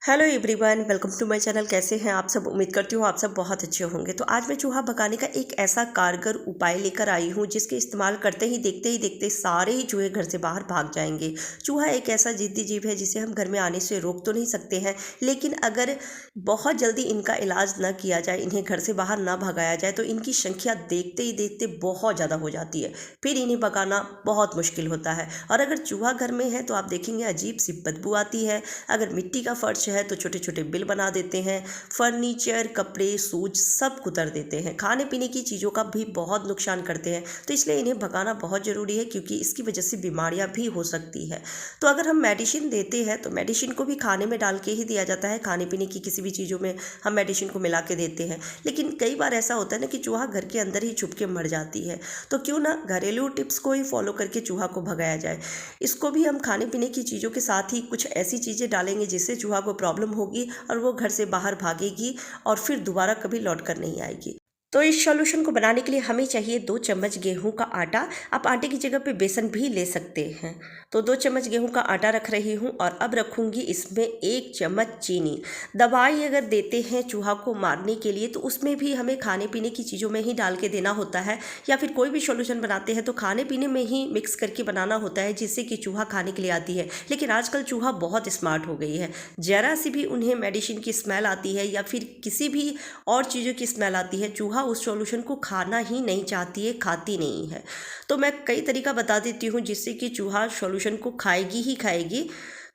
Hello everyone, welcome to my channel. कैसे हैं आप सब? उम्मीद करती हूँ आप सब बहुत अच्छे होंगे। तो आज मैं चूहा भगाने का एक ऐसा कारगर उपाय लेकर आई हूँ जिसके इस्तेमाल करते ही देखते सारे ही चूहे घर से बाहर भाग जाएंगे। चूहा एक ऐसा जिद्दी जीव है जिसे हम घर में आने से रोक तो नहीं सकते हैं, लेकिन अगर बहुत जल्दी इनका इलाज न किया जाए, इन्हें घर से बाहर ना भगाया जाए तो इनकी संख्या देखते ही देखते बहुत ज़्यादा हो जाती है। फिर इन्हें भगाना बहुत मुश्किल होता है। और अगर चूहा घर में है तो आप देखेंगे अजीब सी बदबू आती है। अगर मिट्टी का फर्श है तो छोटे छोटे बिल बना देते हैं। फर्नीचर, कपड़े, सूज सब कुतर देते हैं। खाने पीने की चीज़ों का भी बहुत नुकसान करते हैं। तो इसलिए इन्हें भगाना बहुत ज़रूरी है, क्योंकि इसकी वजह से बीमारियां भी हो सकती है। तो अगर हम मेडिसिन देते हैं तो मेडिसिन को भी खाने में डाल के ही दिया जाता है। खाने पीने की किसी भी चीज़ों में हम मेडिसिन को मिला के देते हैं। लेकिन कई बार ऐसा होता है ना कि चूहा घर के अंदर ही छुप के मर जाती है। तो क्यों ना घरेलू टिप्स को ही फॉलो करके चूहा को भगाया जाए। इसको भी हम खाने पीने की चीज़ों के साथ ही कुछ ऐसी चीज़ें डालेंगे जिससे चूहा को प्रॉब्लम होगी और वो घर से बाहर भागेगी और फिर दोबारा कभी लौट कर नहीं आएगी। तो इस सॉल्यूशन को बनाने के लिए हमें चाहिए 2 चम्मच गेहूं का आटा। आप आटे की जगह पे बेसन भी ले सकते हैं। तो 2 चम्मच गेहूं का आटा रख रही हूं और अब रखूंगी इसमें 1 चम्मच चीनी। दवाई अगर देते हैं चूहा को मारने के लिए तो उसमें भी हमें खाने पीने की चीज़ों में ही डाल के देना होता है, या फिर कोई भी सॉल्यूशन बनाते हैं तो खाने पीने में ही मिक्स करके बनाना होता है, जिससे कि चूहा खाने के लिए आती है। लेकिन आजकल चूहा बहुत स्मार्ट हो गई है। ज़रा सी भी उन्हें मेडिसिन की स्मेल आती है या फिर किसी भी और चीज़ों की स्मेल आती है, चूहा उस सॉल्यूशन को खाना ही नहीं चाहती है, खाती नहीं है। तो मैं कई तरीका बता देती हूँ जिससे कि चूहा सॉल्यूशन को खाएगी ही खाएगी।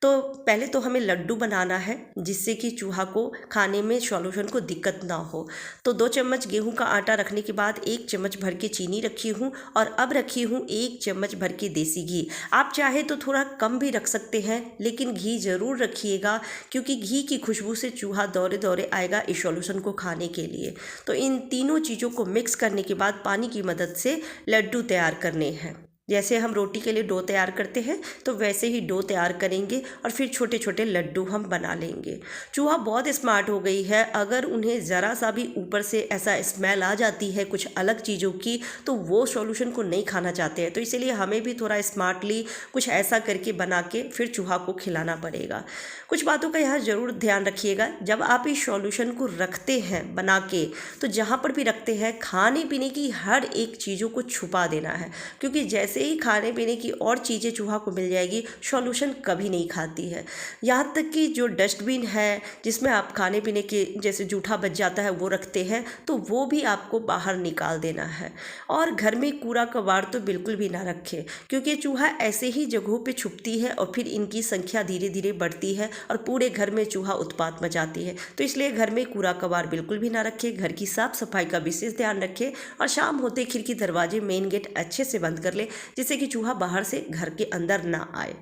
तो पहले तो हमें लड्डू बनाना है जिससे कि चूहा को खाने में सॉल्यूशन को दिक्कत ना हो। तो 2 चम्मच गेहूं का आटा रखने के बाद 1 चम्मच भर के चीनी रखी हूँ और अब रखी हूँ 1 चम्मच भर के देसी घी। आप चाहे तो थोड़ा कम भी रख सकते हैं, लेकिन घी ज़रूर रखिएगा, क्योंकि घी की खुशबू से चूहा दौड़े दौड़े आएगा इस सॉल्यूशन को खाने के लिए। तो इन तीनों चीज़ों को मिक्स करने के बाद पानी की मदद से लड्डू तैयार करने हैं। जैसे हम रोटी के लिए डो तैयार करते हैं तो वैसे ही डो तैयार करेंगे और फिर छोटे छोटे लड्डू हम बना लेंगे। चूहा बहुत स्मार्ट हो गई है। अगर उन्हें ज़रा सा भी ऊपर से ऐसा स्मेल आ जाती है कुछ अलग चीज़ों की, तो वो सॉल्यूशन को नहीं खाना चाहते हैं। तो इसीलिए हमें भी थोड़ा स्मार्टली कुछ ऐसा करके बना के फिर चूहा को खिलाना पड़ेगा। कुछ बातों का यहाँ ज़रूर ध्यान रखिएगा। जब आप इस सॉल्यूशन को रखते हैं बना के, तो जहाँ पर भी रखते हैं खाने पीने की हर एक चीज़ों को छुपा देना है, क्योंकि जैसे ही खाने पीने की और चीज़ें चूहा को मिल जाएगी, सॉल्यूशन कभी नहीं खाती है। यहाँ तक कि जो डस्टबिन है जिसमें आप खाने पीने के जैसे जूठा बच जाता है वो रखते हैं, तो वो भी आपको बाहर निकाल देना है। और घर में कूड़ा कबाड़ तो बिल्कुल भी ना रखें, क्योंकि चूहा ऐसे ही जगहों पे छुपती है और फिर इनकी संख्या धीरे धीरे बढ़ती है और पूरे घर में चूहा उत्पात मचाती है। तो इसलिए घर में कूड़ा कबाड़ बिल्कुल भी ना रखें। घर की साफ सफाई का विशेष ध्यान रखें और शाम होते खिड़की दरवाजे मेन गेट अच्छे से बंद कर ले, जिससे कि चूहा बाहर से घर के अंदर ना आए।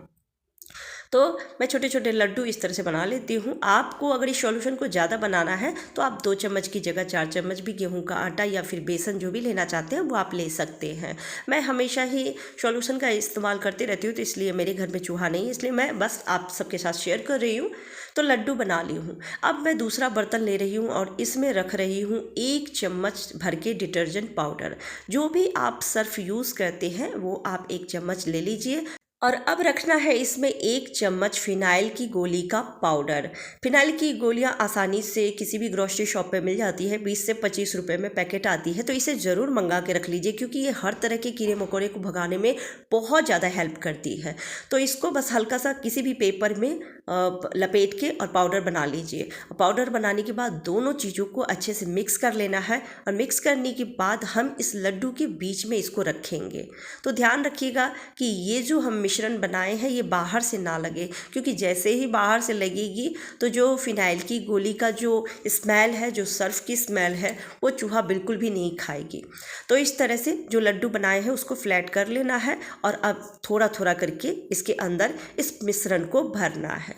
तो मैं छोटे छोटे लड्डू इस तरह से बना लेती हूँ। आपको अगर इस सॉल्यूशन को ज़्यादा बनाना है तो आप 2 चम्मच की जगह 4 चम्मच भी गेहूं का आटा या फिर बेसन जो भी लेना चाहते हैं वो आप ले सकते हैं। मैं हमेशा ही सॉल्यूशन का इस्तेमाल करती रहती हूँ, तो इसलिए मेरे घर में चूहा नहीं है, इसलिए मैं बस आप सबके साथ शेयर कर रही हूँ। तो लड्डू बना ली हूँ। अब मैं दूसरा बर्तन ले रही हूँ और इसमें रख रही हूँ 1 चम्मच भर के डिटर्जेंट पाउडर। जो भी आप सर्फ यूज़ करते हैं वो आप 1 चम्मच ले लीजिए। और अब रखना है इसमें 1 चम्मच फिनाइल की गोली का पाउडर। फिनाइल की गोलियां आसानी से किसी भी ग्रोसरी शॉप पे मिल जाती है, 20 से 25 रुपए में पैकेट आती है। तो इसे ज़रूर मंगा के रख लीजिए, क्योंकि ये हर तरह के कीड़े मकोड़े को भगाने में बहुत ज़्यादा हेल्प करती है। तो इसको बस हल्का सा किसी भी पेपर में लपेट के और पाउडर बना लीजिए। पाउडर बनाने के बाद दोनों चीज़ों को अच्छे से मिक्स कर लेना है और मिक्स करने के बाद हम इस लड्डू के बीच में इसको रखेंगे। तो ध्यान रखिएगा कि ये जो हम मिश्रण बनाए हैं ये बाहर से ना लगे, क्योंकि जैसे ही बाहर से लगेगी तो जो फिनाइल की गोली का जो स्मेल है, जो सर्फ की स्मेल है, वो चूहा बिल्कुल भी नहीं खाएगी। तो इस तरह से जो लड्डू बनाए हैं उसको फ्लैट कर लेना है और अब थोड़ा थोड़ा करके इसके अंदर इस मिश्रण को भरना है।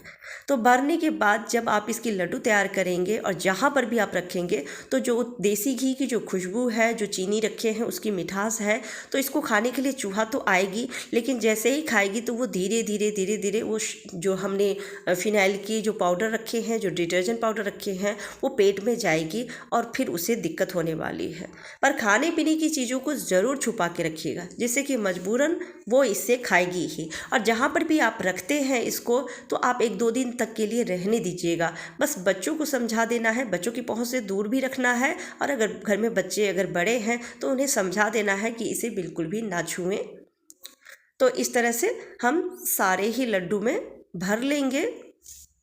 तो भरने के बाद जब आप इसकी लड्डू तैयार करेंगे और जहाँ पर भी आप रखेंगे, तो जो देसी घी की जो खुशबू है, जो चीनी रखे हैं उसकी मिठास है, तो इसको खाने के लिए चूहा तो आएगी, लेकिन जैसे ही खाएगी तो वो धीरे धीरे वो जो हमने फिनाइल की जो पाउडर रखे हैं, जो डिटर्जेंट पाउडर रखे हैं, वो पेट में जाएगी और फिर उसे दिक्कत होने वाली है। पर खाने पीने की चीज़ों को ज़रूर छुपा के रखिएगा, जिससे कि मजबूरन वो इससे खाएगी ही। और जहाँ पर भी आप रखते हैं इसको, तो आप 1-2 दिन तक के लिए रहने दीजिएगा। बस बच्चों को समझा देना है, बच्चों की पहुँच से दूर भी रखना है, और अगर घर में बच्चे अगर बड़े हैं तो उन्हें समझा देना है कि इसे बिल्कुल भी ना छुएं। तो इस तरह से हम सारे ही लड्डू में भर लेंगे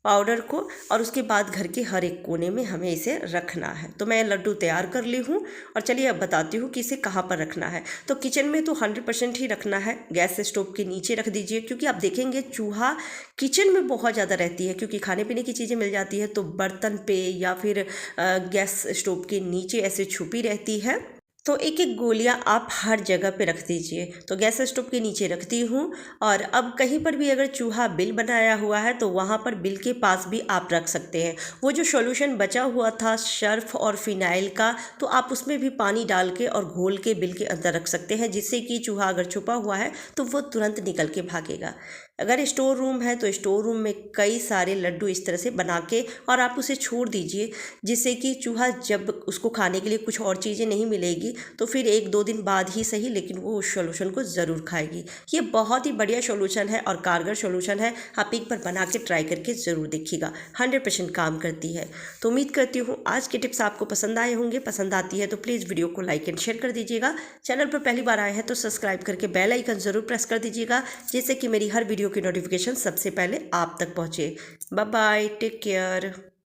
पाउडर को, और उसके बाद घर के हर एक कोने में हमें इसे रखना है। तो मैं लड्डू तैयार कर ली हूँ, और चलिए अब बताती हूँ कि इसे कहाँ पर रखना है। तो किचन में तो 100% ही रखना है, गैस स्टोव के नीचे रख दीजिए, क्योंकि आप देखेंगे चूहा किचन में बहुत ज़्यादा रहती है, क्योंकि खाने पीने की चीज़ें मिल जाती है तो बर्तन पे या फिर गैस स्टोव के नीचे ऐसे छुपी रहती है। तो एक एक गोलियां आप हर जगह पे रख दीजिए। तो गैस स्टोव के नीचे रखती हूँ, और अब कहीं पर भी अगर चूहा बिल बनाया हुआ है तो वहाँ पर बिल के पास भी आप रख सकते हैं। वो जो सॉल्यूशन बचा हुआ था सर्फ और फिनाइल का, तो आप उसमें भी पानी डाल के और घोल के बिल के अंदर रख सकते हैं, जिससे कि चूहा अगर छुपा हुआ है तो वो तुरंत निकल के भागेगा। अगर स्टोर रूम है तो स्टोर रूम में कई सारे लड्डू इस तरह से बना के और आप उसे छोड़ दीजिए, जिससे कि चूहा जब उसको खाने के लिए कुछ और चीज़ें नहीं मिलेगी तो फिर 1-2 दिन बाद ही सही, लेकिन वो उस सॉल्यूशन को ज़रूर खाएगी। ये बहुत ही बढ़िया सॉल्यूशन है और कारगर सॉल्यूशन है। आप एक बार बना के ट्राई करके ज़रूर देखिएगा, 100% काम करती है। तो उम्मीद करती हूँ आज के टिप्स आपको पसंद आए होंगे। पसंद आती है तो प्लीज़ वीडियो को लाइक एंड शेयर कर दीजिएगा। चैनल पर पहली बार आए हैं तो सब्सक्राइब करके बेल आइकन ज़रूर प्रेस कर दीजिएगा, जिससे कि मेरी हर वीडियो की नोटिफिकेशन सबसे पहले आप तक पहुँचे। Bye bye, take care.